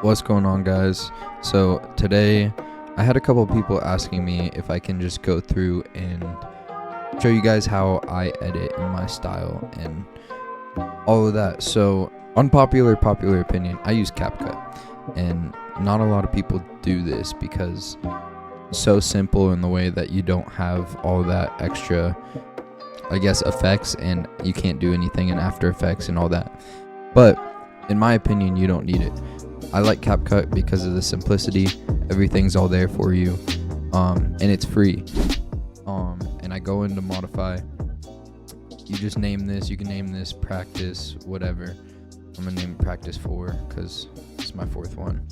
What's going on, guys? So today I had a couple of people asking me if I can just go through and show you guys how I edit in my style and all of that. So popular opinion, I use CapCut, and not a lot of people do this because it's so simple in the way that you don't have all that extra, I guess, effects, and you can't do anything in After Effects and all that. But in my opinion, you don't need it. I like CapCut because of the simplicity. Everything's all there for you, and it's free. And I go into modify. You just name this. You can name this practice, whatever. I'm gonna name it practice 4 because it's my 4th one.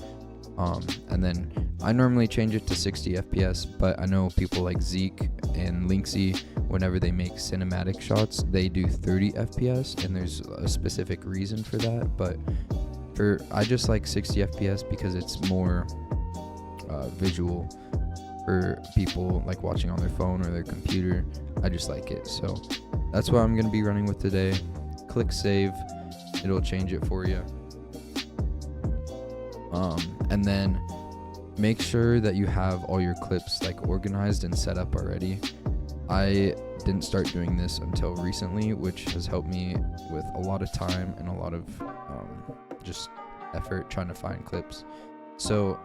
And then I normally change it to 60 FPS, but I know people like Zeke and Linksy, whenever they make cinematic shots, they do 30 FPS, and there's a specific reason for that. But I just like 60 FPS because it's more visual for people like watching on their phone or their computer. I just like it, so that's what I'm going to be running with today. Click save, it'll change it for you. And then make sure that you have all your clips like organized and set up already. I didn't start doing this until recently, which has helped me with a lot of time and a lot of just effort trying to find clips. So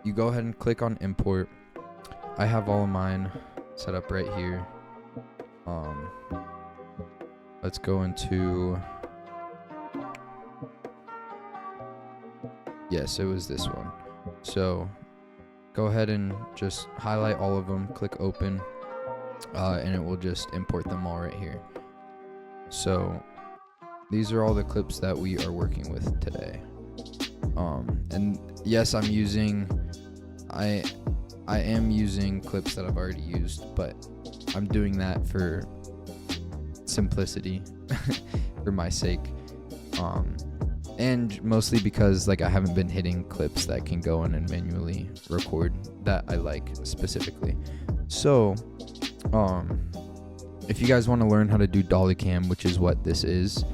you go ahead and click on import. I have all of mine set up right here. Let's go into, yes, it was this one. So go ahead and just highlight all of them, click open, and it will just import them all right here. So these are all the clips that we are working with today. And yes, I am using clips that I've already used, but I'm doing that for simplicity, for my sake. And mostly because like I haven't been hitting clips that can go in and manually record that I like specifically. So if you guys want to learn how to do dolly cam, which is what this is,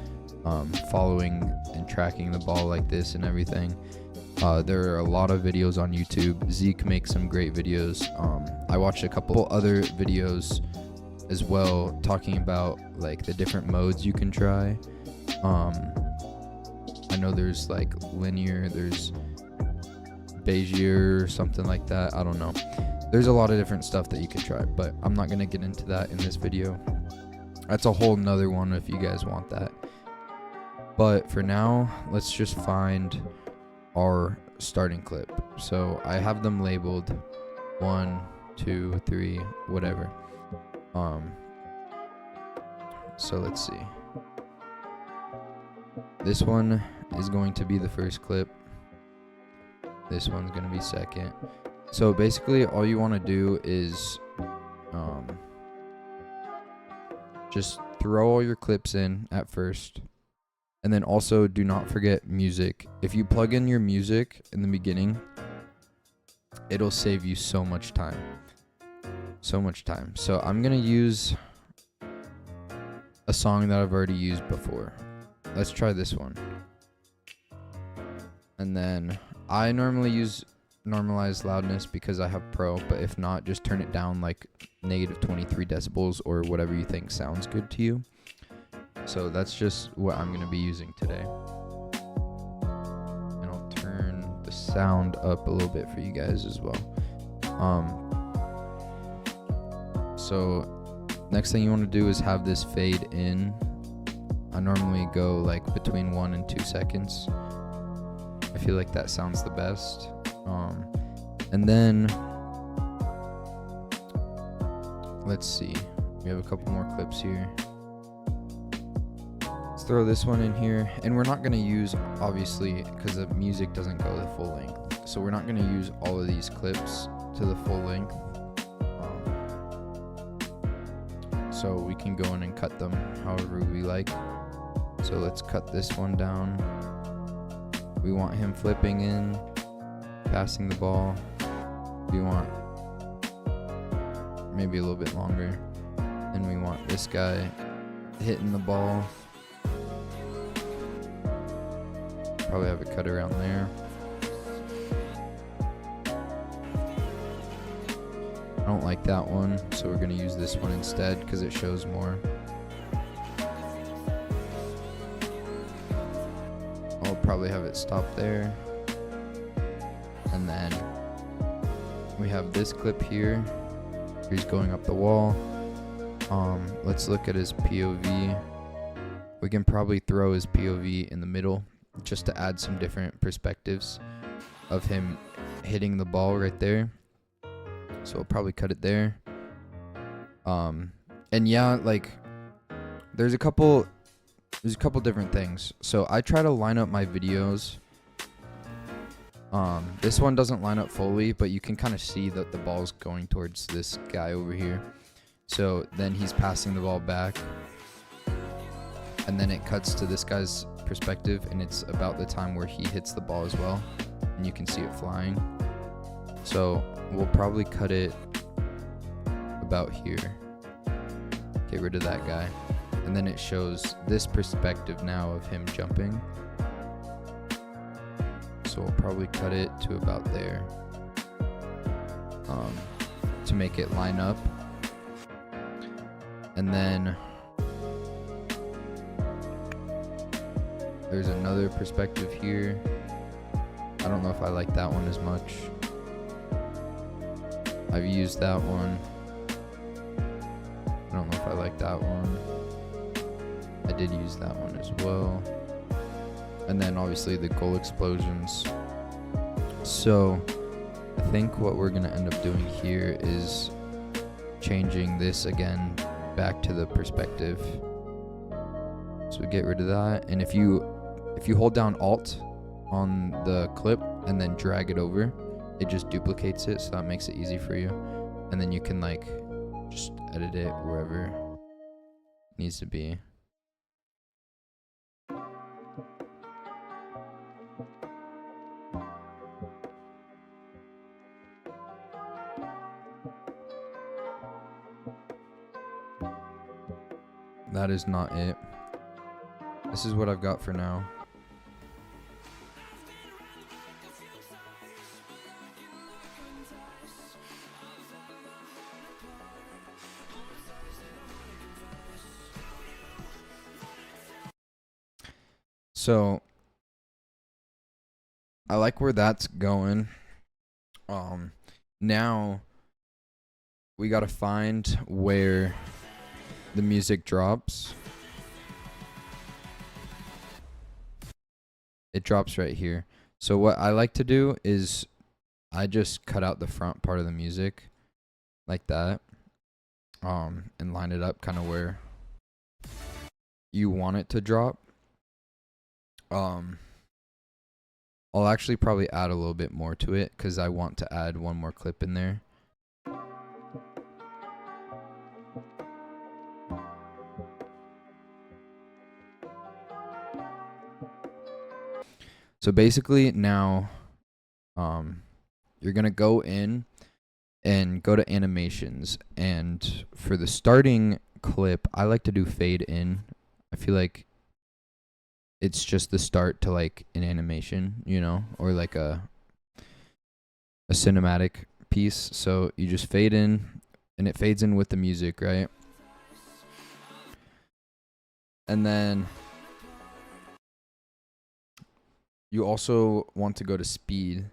following and tracking the ball like this and everything, there are a lot of videos on YouTube. Zeke makes some great videos. I watched a couple other videos as well talking about like the different modes you can try. I know there's like linear, there's Bezier or something like that. I don't know. There's a lot of different stuff that you can try, but I'm not gonna get into that in this video. That's a whole nother one if you guys want that. But for now, let's just find our starting clip. So I have them labeled 1, 2, 3, whatever. So let's see. This one is going to be the first clip. This one's going to be second. So basically all you want to do is just throw all your clips in at first. And then also do not forget music. If you plug in your music in the beginning, it'll save you so much time. So much time. So I'm going to use a song that I've already used before. Let's try this one. And then I normally use normalized loudness because I have pro, but if not, just turn it down like -23 decibels or whatever you think sounds good to you. So that's just what I'm going to be using today. And I'll turn the sound up a little bit for you guys as well. So next thing you want to do is have this fade in. I normally go like between 1 and 2 seconds. I feel like that sounds the best. And then let's see. We have a couple more clips here. Let's throw this one in here, and we're not going to use, obviously, because the music doesn't go the full length, so we're not going to use all of these clips to the full length. So we can go in and cut them however we like. So let's cut this one down. We want him flipping in, passing the ball. We want maybe a little bit longer. And we want this guy hitting the ball. Probably have it cut around there. like that one, so we're going to use this one instead because it shows more. I'll probably have it stop there. And then we have this clip here. He's going up the wall. Let's look at his POV. We can probably throw his POV in the middle just to add some different perspectives of him hitting the ball right there. So we'll probably cut it there. And yeah, like there's a couple different things. So I try to line up my videos. This one doesn't line up fully, but you can kind of see that the ball's going towards this guy over here. So then he's passing the ball back, and then it cuts to this guy's perspective, and it's about the time where he hits the ball as well, and you can see it flying. So we'll probably cut it about here. Get rid of that guy. And then it shows this perspective now of him jumping. So we'll probably cut it to about there, to make it line up. And then there's another perspective here. I don't know if I like that one as much. I've used that one. I don't know if I like that one. I did use that one as well. And then obviously the goal explosions. So I think what we're gonna end up doing here is changing this again back to the perspective. So we get rid of that, and if you hold down Alt on the clip and then drag it over, it just duplicates it, so that makes it easy for you. And then you can like just edit it wherever it needs to be. That is not it. This is what I've got for now. So I like where that's going. Now we gotta find where the music drops. It drops right here. So what I like to do is I just cut out the front part of the music like that, and line it up kind of where you want it to drop. I'll actually probably add a little bit more to it because I want to add one more clip in there. So basically now, you're gonna go in and go to animations, and for the starting clip, I like to do fade in. I feel like it's just the start to like an animation, you know, or like a cinematic piece. So you just fade in, and it fades in with the music, right? And then you also want to go to speed,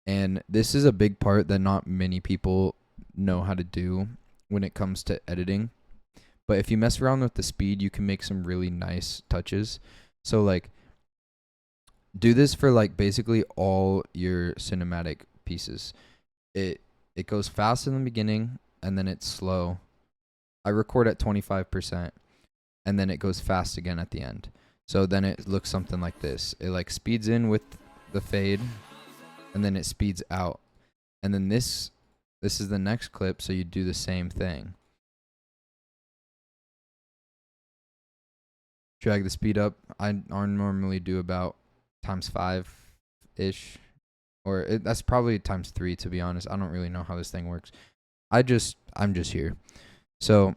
and this is a big part that not many people know how to do when it comes to editing. But if you mess around with the speed, you can make some really nice touches. So like do this for like basically all your cinematic pieces. It goes fast in the beginning, and then it's slow. I record at 25%, and then it goes fast again at the end. So then it looks something like this. It like speeds in with the fade, and then it speeds out. And then this is the next clip, so you do the same thing. Drag the speed up. I normally do about ×5-ish. Or that's probably ×3, to be honest. I don't really know how this thing works. I'm just here. So,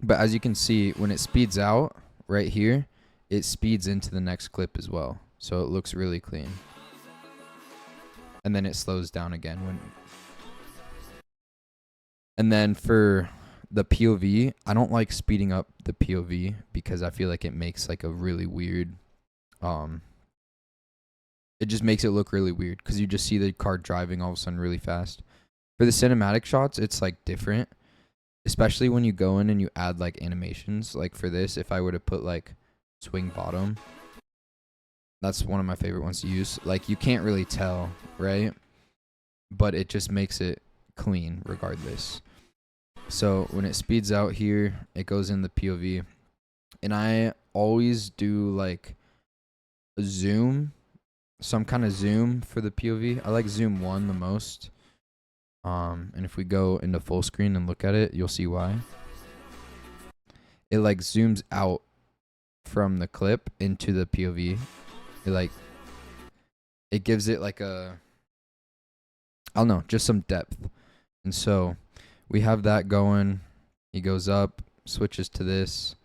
but as you can see, when it speeds out right here, it speeds into the next clip as well. So it looks really clean. And then it slows down again And then for the POV, I don't like speeding up the POV because I feel like it makes like a really weird it just makes it look really weird because you just see the car driving all of a sudden really fast. For the cinematic shots, it's like different, especially when you go in and you add like animations. Like for this, if I were to put like swing bottom, that's one of my favorite ones to use. Like you can't really tell, right? But it just makes it clean regardless. So when it speeds out here, it goes in the POV. And I always do like a zoom, some kind of zoom for the POV. I like zoom 1 the most. And if we go into full screen and look at it, you'll see why. It like zooms out from the clip into the POV. It gives it like a, I don't know, just some depth. And so we have that going. He goes up, switches to this.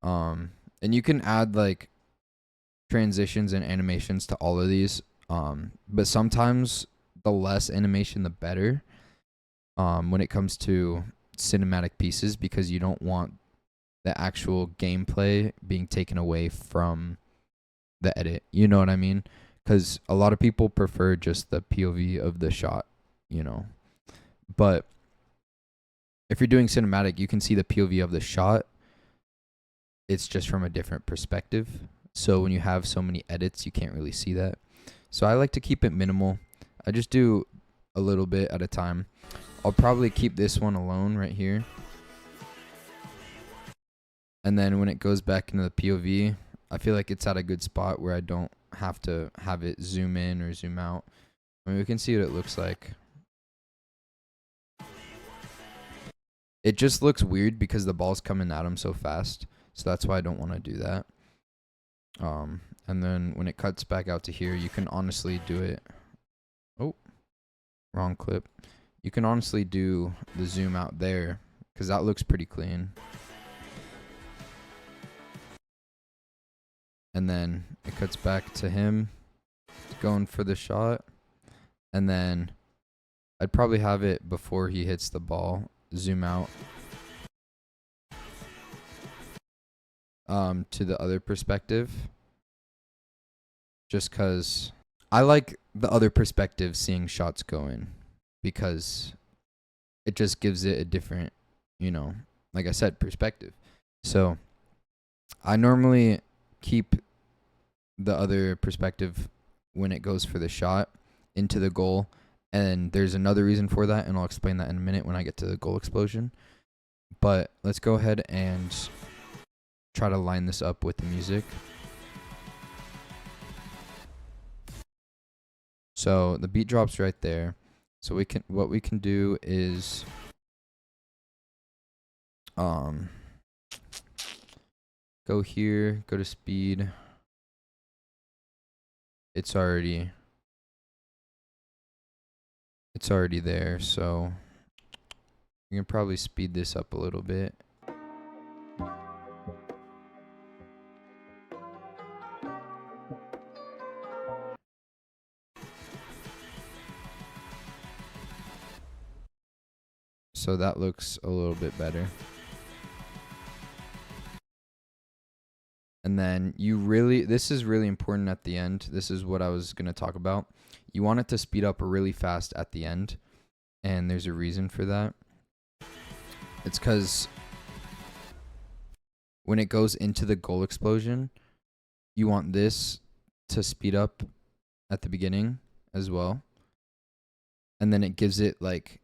And you can add like transitions and animations to all of these. But sometimes the less animation, the better. When it comes to cinematic pieces, because you don't want the actual gameplay being taken away from the edit. You know what I mean? Because a lot of people prefer just the POV of the shot, you know. But if you're doing cinematic, you can see the POV of the shot. It's just from a different perspective. So when you have so many edits, you can't really see that. So I like to keep it minimal. I just do a little bit at a time. I'll probably keep this one alone right here. And then when it goes back into the POV, I feel like it's at a good spot where I don't have to have it zoom in or zoom out. I mean, we can see what it looks like. It just looks weird because the ball's coming at him so fast. So that's why I don't want to do that. And then when it cuts back out to here, you can honestly do it. Oh, wrong clip. You can honestly do the zoom out there because that looks pretty clean. And then it cuts back to him going for the shot. And then I'd probably have it before he hits the ball, zoom out to the other perspective. Just because I like the other perspective, seeing shots go in, because it just gives it a different, you know, like I said, perspective. So I normally keep the other perspective when it goes for the shot into the goal. And there's another reason for that, and I'll explain that in a minute when I get to the goal explosion. But let's go ahead and try to line this up with the music. So the beat drops right there. So what we can do is go here, go to speed. It's already there, so you can probably speed this up a little bit. So that looks a little bit better. And then this is really important at the end. This is what I was going to talk about. You want it to speed up really fast at the end. And there's a reason for that. It's because when it goes into the goal explosion, you want this to speed up at the beginning as well. And then it gives it like,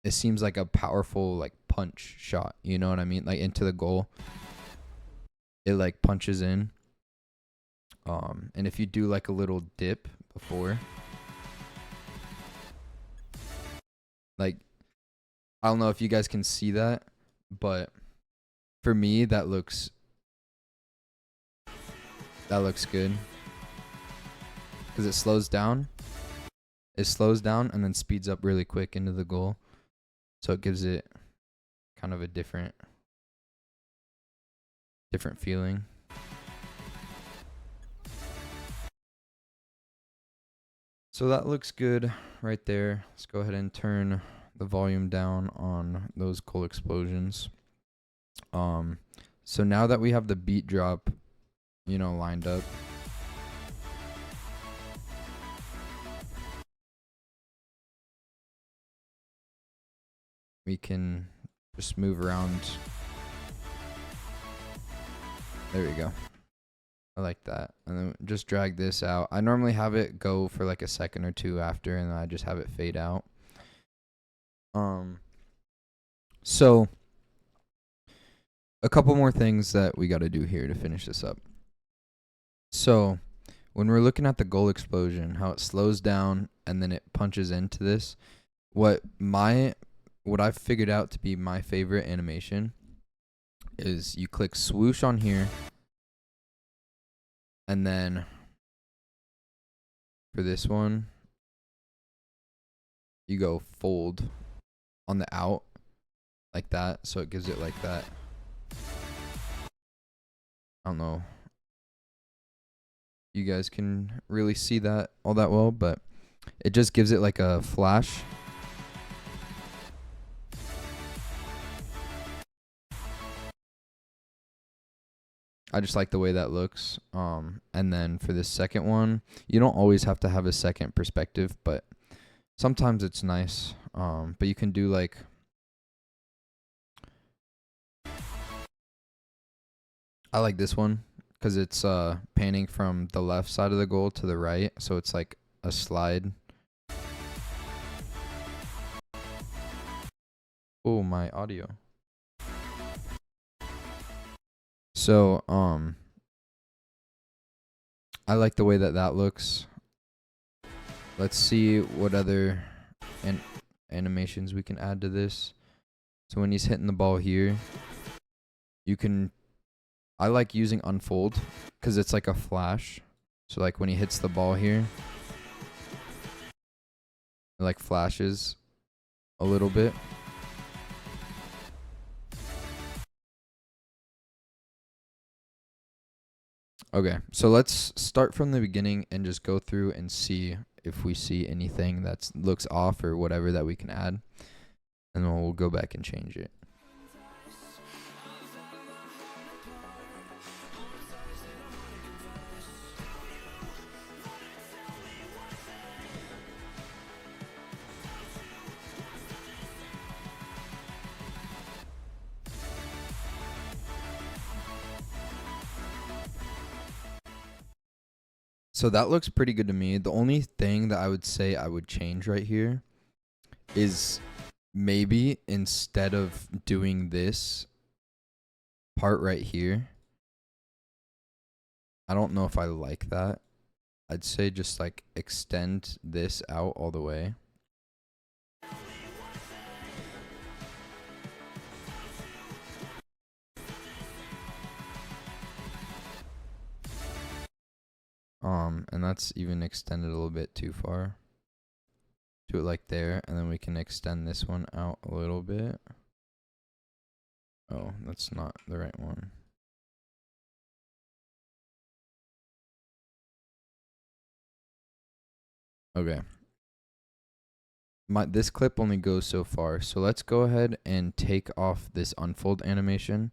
it seems like a powerful like punch shot. You know what I mean? Like into the goal. It like punches in. And if you do like a little dip before, like, I don't know if you guys can see that, but for me, that looks good. Because it slows down. It slows down and then speeds up really quick into the goal. So it gives it kind of a different feeling. So that looks good right there. Let's go ahead and turn the volume down on those coal explosions. So now that we have the beat drop, lined up, we can just move around. There we go. I like that. And then just drag this out. I normally have it go for like a second or two after, and then I just have it fade out. So a couple more things that we got to do here to finish this up. So when we're looking at the goal explosion, how it slows down and then it punches into this, what I've figured out to be my favorite animation is you click swoosh on here, and then for this one, you go fold on the out like that, so it gives it like that. I don't know. You guys can really see that all that well, but it just gives it like a flash. I just like the way that looks. And then for this second one, you don't always have to have a second perspective, but sometimes it's nice. But you can do like, I like this one because it's panning from the left side of the goal to the right, so it's like a slide. Oh, my audio. So, I like the way that looks. Let's see what other animations we can add to this. So when he's hitting the ball here, I like using unfold because it's like a flash. So like when he hits the ball here, it like flashes a little bit. Okay, so let's start from the beginning and just go through and see if we see anything that looks off or whatever that we can add. And then we'll go back and change it. So that looks pretty good to me. The only thing that I would say I would change right here is maybe instead of doing this part right here, I don't know if I like that. I'd say just like extend this out all the way. And that's even extended a little bit too far. Do it like there, and then we can extend this one out a little bit. Oh, that's not the right one. Okay. This clip only goes so far, so let's go ahead and take off this unfold animation.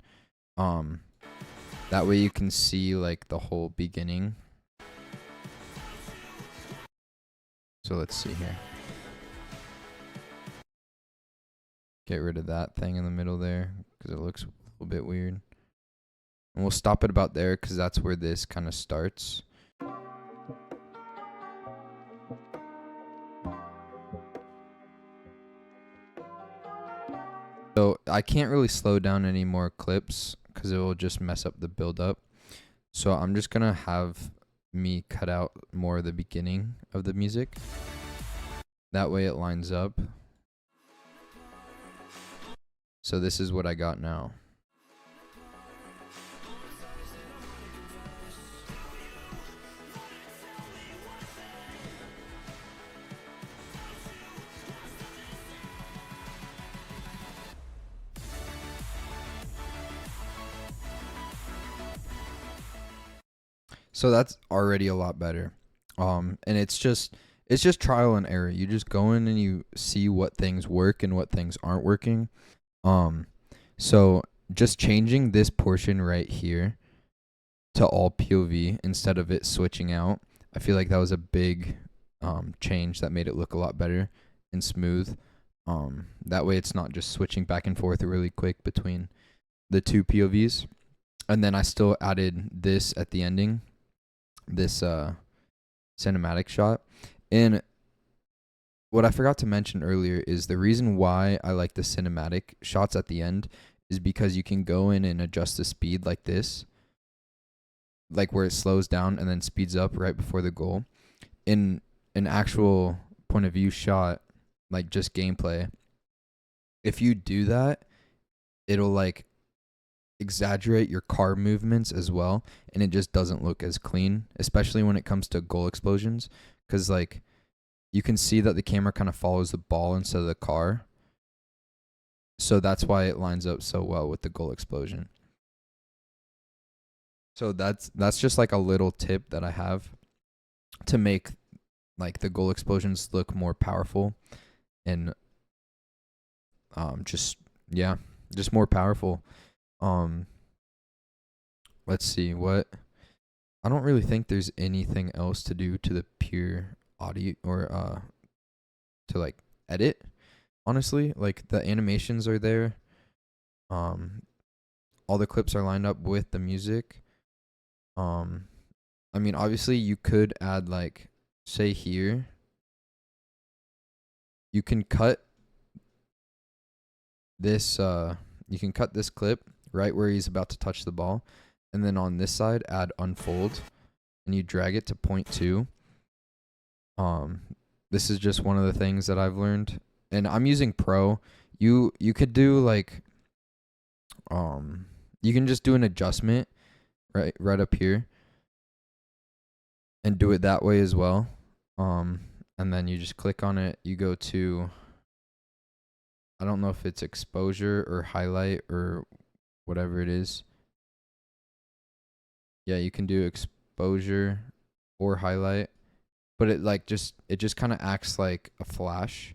That way you can see like the whole beginning. So let's see here. Get rid of that thing in the middle there because it looks a little bit weird. And we'll stop it about there because that's where this kind of starts. So I can't really slow down any more clips because it will just mess up the build up. So I'm just going to have me cut out more of the beginning of the music. That way it lines up. So this is what I got now. So that's already a lot better. And it's just, It's just trial and error. You just go in and you see what things work and what things aren't working. Um, so just changing this portion right here to all POV instead of it switching out, I feel like that was a big change that made it look a lot better and smooth. That way it's not just switching back and forth really quick between the two POVs. And then I still added this at the ending, this cinematic shot. And what I forgot to mention earlier is the reason why I like the cinematic shots at the end is because you can go in and adjust the speed like this, like where it slows down and then speeds up right before the goal. In an actual point of view shot, like just gameplay, if you do that, it'll like exaggerate your car movements as well, and it just doesn't look as clean, especially when it comes to goal explosions, because like you can see that the camera kind of follows the ball instead of the car, so that's why it lines up so well with the goal explosion. So that's just like a little tip that I have to make like the goal explosions look more powerful and just yeah, just more powerful. Um let's see what I don't really think there's anything else to do to the pure audio or to like edit, honestly. Like the animations are there. All the clips are lined up with the music. I mean, obviously you could add like, say here, you can cut this clip right where he's about to touch the ball, and then on this side add unfold, and you drag it to 0.2. This is just one of the things that I've learned, and I'm using Pro. You could do like you can just do an adjustment right up here and do it that way as well. And then you just click on it, you go to, I don't know if it's exposure or highlight or whatever it is. Yeah, you can do exposure or highlight, but it just kind of acts like a flash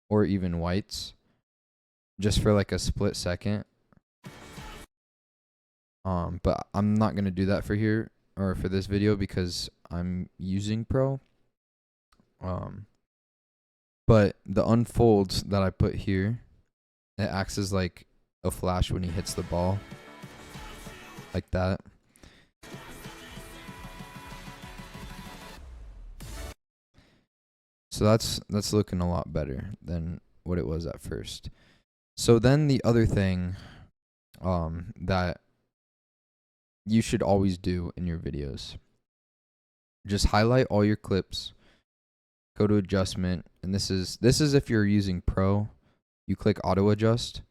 or even whites just for like a split second. But I'm not going to do that for here or for this video because I'm using Pro. But the unfolds that I put here, it acts as like a flash when he hits the ball, like that. So that's looking a lot better than what it was at first. So then the other thing that you should always do in your videos, just highlight all your clips, go to adjustment, and this is if you're using Pro, you click auto adjust,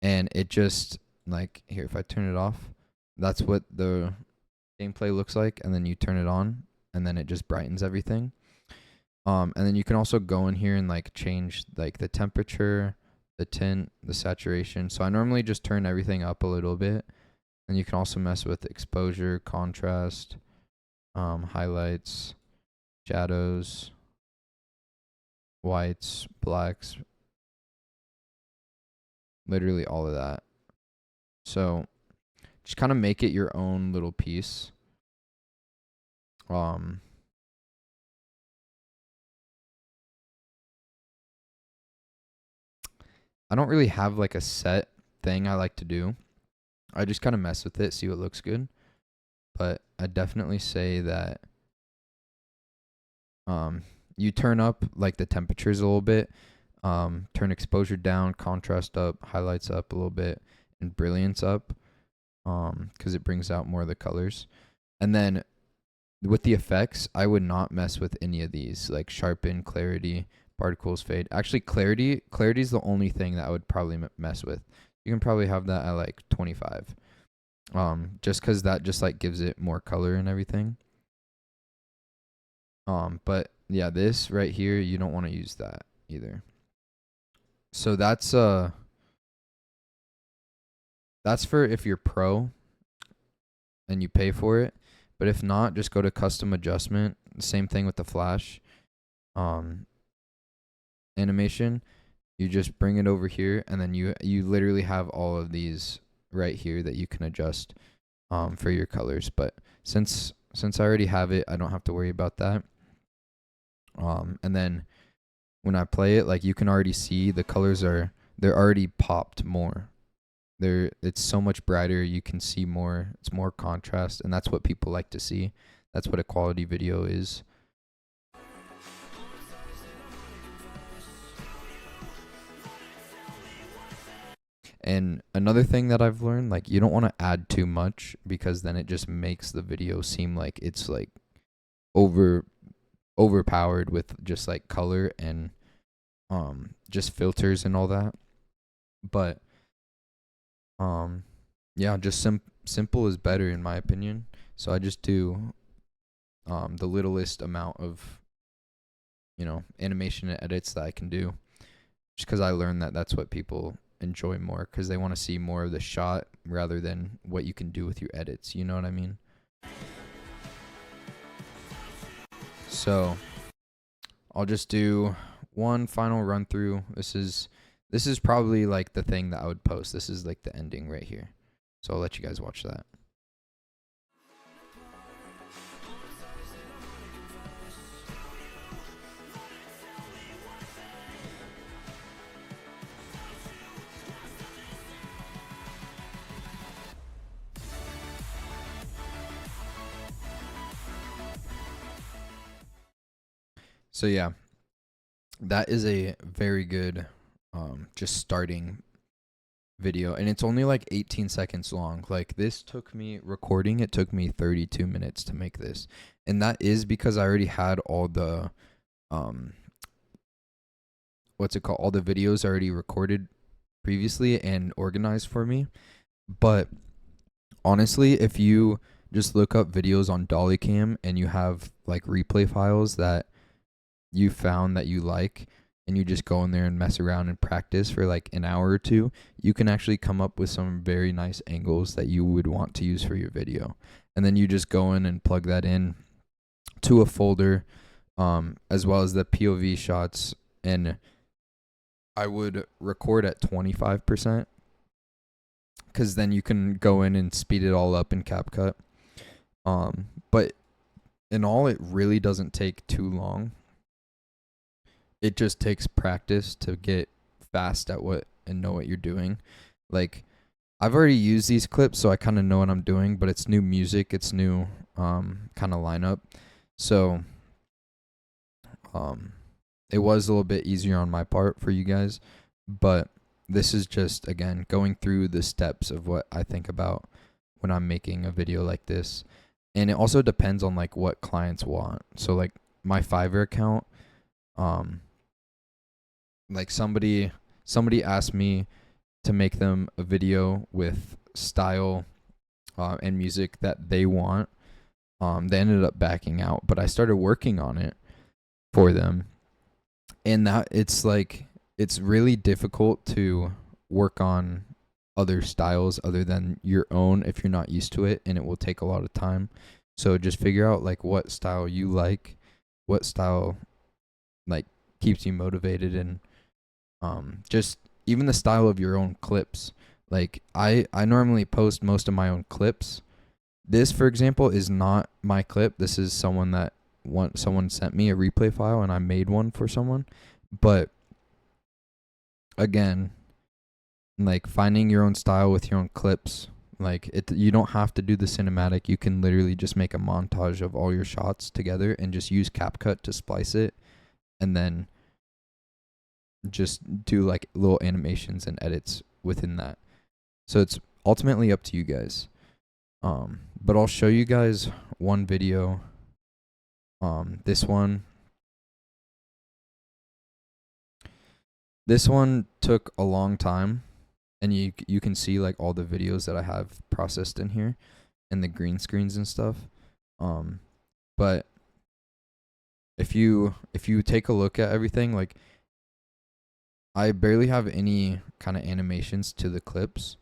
and it just, like here, if I turn it off, that's what the gameplay looks like, and then you turn it on and then it just brightens everything. And then you can also go in here and like change like the temperature, the tint, the saturation. So I normally just turn everything up a little bit, and you can also mess with exposure, contrast, highlights, shadows, whites, blacks, literally all of that. So just kind of make it your own little piece. I don't really have like a set thing I like to do. I just kind of mess with it, see what looks good. But I definitely say that you turn up like the temperatures a little bit, turn exposure down, contrast up, highlights up a little bit, and brilliance up, because it brings out more of the colors. And then with the effects, I would not mess with any of these, like sharpen, clarity, particles, fade. Actually, clarity is the only thing that I would probably mess with. You can probably have that at like 25. Just because that just like gives it more color and everything. But yeah, this right here, you don't want to use that either. So that's for if you're Pro and you pay for it. But if not, just go to custom adjustment, same thing with the flash um animation. You just bring it over here, and then you literally have all of these right here that you can adjust for your colors. But since I already have it, I don't have to worry about that. And then when I play it, like, you can already see the colors they're already popped more. It's so much brighter. You can see more. It's more contrast, and that's what people like to see. That's what a quality video is. And another thing that I've learned, like, you don't want to add too much, because then it just makes the video seem like it's like overpowered with just like color and just filters and all that. But yeah, just simple is better in my opinion. So I just do the littlest amount of animation and edits that I can do, just because I learned that that's what people enjoy more, because they want to see more of the shot rather than what you can do with your edits. You know what I mean? So I'll just do one final run through. This is probably like the thing that I would post. This is like the ending right here. So I'll let you guys watch that. So yeah, that is a very good just starting video, and it's only like 18 seconds long. Like, this took me recording, it took me 32 minutes to make this, and that is because I already had all the what's it called, all the videos already recorded previously and organized for me. But honestly, if you just look up videos on Dollycam and you have like replay files that you found that you like, and you just go in there and mess around and practice for like an hour or two, you can actually come up with some very nice angles that you would want to use for your video. And then you just go in and plug that in to a folder, as well as the POV shots. And I would record at 25%, because then you can go in and speed it all up in CapCut. But in all, it really doesn't take too long. It just takes practice to get fast at what and know what you're doing. Like, I've already used these clips, so I kind of know what I'm doing, but it's new music, it's new kind of lineup. So it was a little bit easier on my part for you guys, but this is just, again, going through the steps of what I think about when I'm making a video like this. And it also depends on like what clients want. So like my Fiverr account, like somebody asked me to make them a video with style and music that they want. They ended up backing out, but I started working on it for them. And that it's really difficult to work on other styles other than your own if you're not used to it, and it will take a lot of time. So just figure out like what style you like, what style like keeps you motivated, and just even the style of your own clips. Like I normally post most of my own clips. This, for example, is not my clip. This is someone sent me a replay file and I made one for someone. But again, like finding your own style with your own clips, like you don't have to do the cinematic. You can literally just make a montage of all your shots together and just use CapCut to splice it, and then just do like little animations and edits within that. So it's ultimately up to you guys. But I'll show you guys one video. This one took a long time, and you can see like all the videos that I have processed in here and the green screens and stuff. But if you take a look at everything, like I barely have any kind of animations to the clips.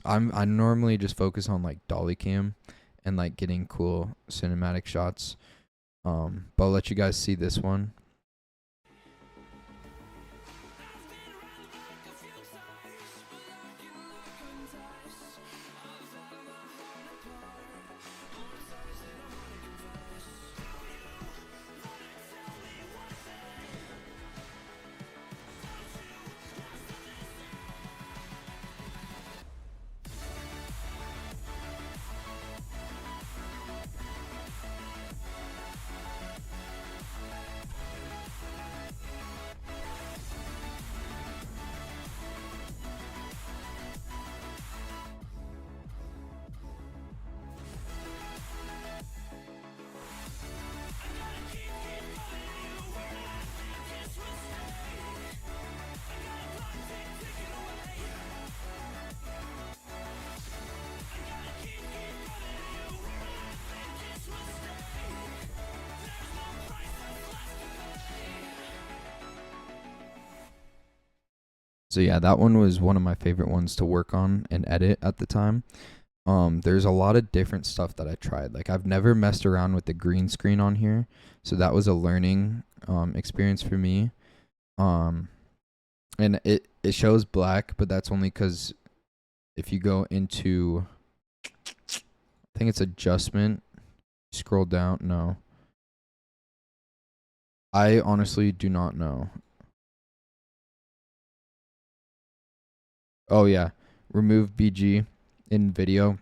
I normally just focus on like Dollycam and like getting cool cinematic shots. But I'll let you guys see this one. So yeah, that one was one of my favorite ones to work on and edit at the time. There's a lot of different stuff that I tried. Like I've never messed around with the green screen on here, so that was a learning experience for me. Um, and it shows black, but that's only because if you go into, I think it's adjustment, scroll down. No, I honestly do not know. Oh yeah, remove BG in video,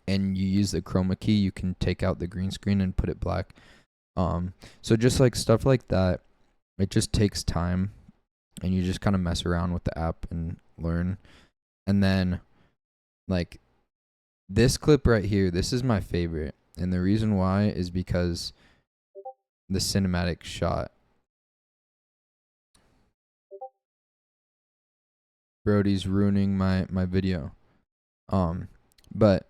and you use the chroma key. You can take out the green screen and put it black. So just like stuff like that, it just takes time, and you just kind of mess around with the app and learn. And then, like this clip right here, this is my favorite, and the reason why is because the cinematic shot. Brody's ruining my video. But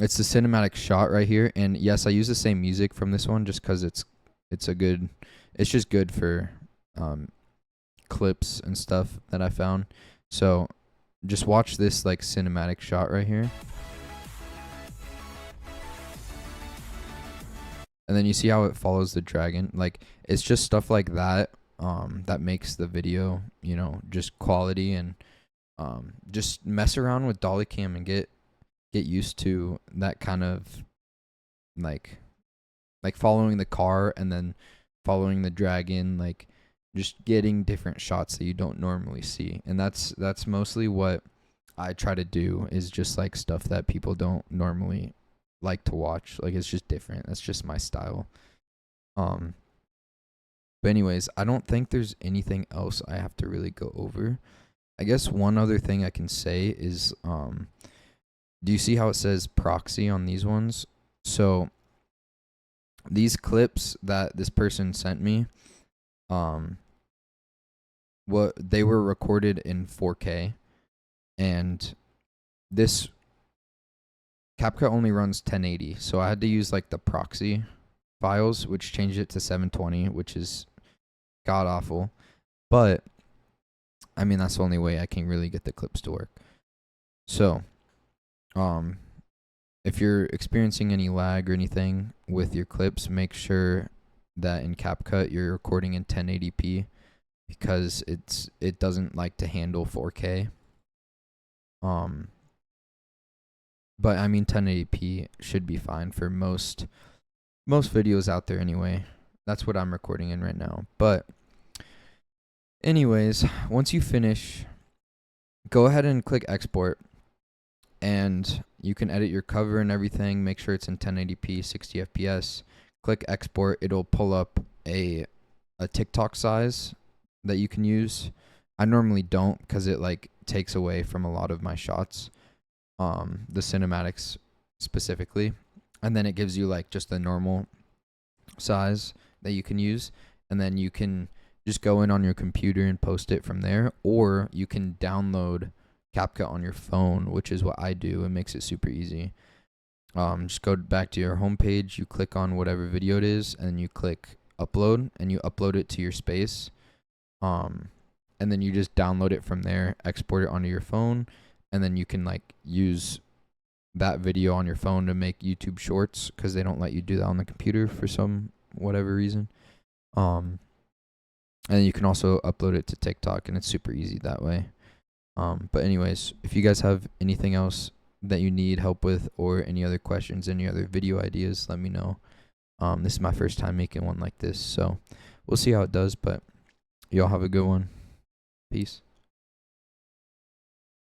it's the cinematic shot right here, and yes, I use the same music from this one just because it's just good for clips and stuff that I found. So just watch this like cinematic shot right here, and then you see how it follows the dragon. Like it's just stuff like that that makes the video, just quality. And just mess around with dolly cam and get used to that kind of like following the car and then following the dragon, like just getting different shots that you don't normally see. And that's mostly what I try to do, is just like stuff that people don't normally like to watch. Like it's just different. That's just my style. But anyways, I don't think there's anything else I have to really go over. I guess one other thing I can say is, do you see how it says proxy on these ones? So these clips that this person sent me, what they were recorded in 4K, and this CapCut only runs 1080, so I had to use like the proxy files, which changed it to 720, which is god awful. But I mean, that's the only way I can really get the clips to work. So, if you're experiencing any lag or anything with your clips, make sure that in CapCut you're recording in 1080p, because it doesn't like to handle 4K. But I mean 1080p should be fine for most videos out there anyway. That's what I'm recording in right now. But anyways, once you finish, go ahead and click export, and you can edit your cover and everything. Make sure it's in 1080p, 60 FPS. Click export. It'll pull up a TikTok size that you can use. I normally don't, because it like takes away from a lot of my shots, the cinematics specifically. And then it gives you like just the normal size that you can use, and then you can just go in on your computer and post it from there, or you can download CapCut on your phone, which is what I do. It makes it super easy. Just go back to your home page, you click on whatever video it is, and you click upload, and you upload it to your space. And then you just download it from there, export it onto your phone, and then you can like use that video on your phone to make YouTube shorts, because they don't let you do that on the computer for some whatever reason. Um, and you can also upload it to TikTok, and it's super easy that way. But anyways, if you guys have anything else that you need help with, or any other questions, any other video ideas, let me know. This is my first time making one like this, so we'll see how it does, but y'all have a good one. Peace.